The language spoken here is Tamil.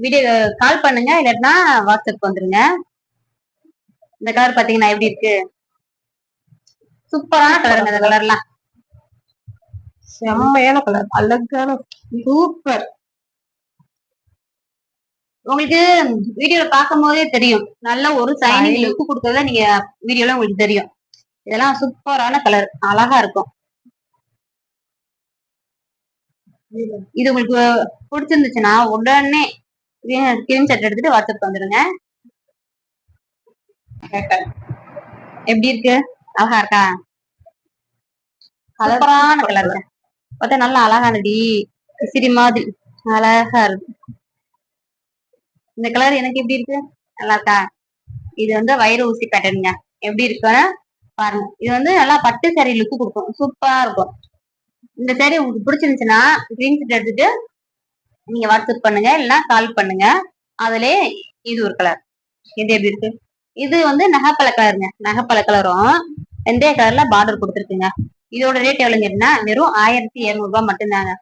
வீடியோ கால் பண்ணுங்க, இல்லைன்னா வாட்ஸ்அப் வந்துருங்க. இந்த கலர் பாத்தீங்கன்னா எப்படி இருக்கு? சூப்பரான கலருங்க. இந்த கலர்லாம் செம்மையான கலர், அழகான சூப்பர். உங்களுக்கு வீடியோல பார்க்கும் போதே தெரியும், நல்ல ஒரு சைனிங் லுக் கொடுக்கறத நீங்க வீடியோல உங்களுக்கு தெரியும். இதெல்லாம் சூப்பரான கலர், அழகா இருக்கும். இது உங்களுக்கு பிடிச்சிருந்துச்சுன்னா உடனே ஸ்கிரீன்ஷாட் எடுத்துட்டு வாட்ஸ்அப் வந்துருங்க. எப்படி இருக்கு? அழகா இருக்கா? சூப்பரான கலர் பார்த்தா நல்லா அழகானடி, விசிறி மாதிரி அழகா இருக்கு. இந்த கலர் எனக்கு எப்படி இருக்கு? நல்லா இருக்கா? இது வந்து வயிறு ஊசி பேட்டர்னுங்க. எப்படி இருக்குன்னு பாருங்க. இது வந்து நல்லா பட்டு சாரி லுக்கு கொடுக்கும், சூப்பரா இருக்கும். இந்த சாரி உங்களுக்கு பிடிச்சிருந்துச்சுன்னா ஸ்கிரீன்ஷாட் எடுத்துட்டு நீங்க வாட்ஸ்அப் பண்ணுங்க, இல்லைன்னா கால் பண்ணுங்க. அதுலயே இது ஒரு கலர், இது எப்படி இருக்கு? இது வந்து நகைப்பழ கலருங்க. நகைப்பழ கலரும் வெந்தய கலர்ல பார்டர் கொடுத்துருக்குங்க. இதோட ரேட் எவ்வளவுன்னு கேட்டீங்கன்னா வெறும் 1200 ரூபாய் மட்டும்தாங்க.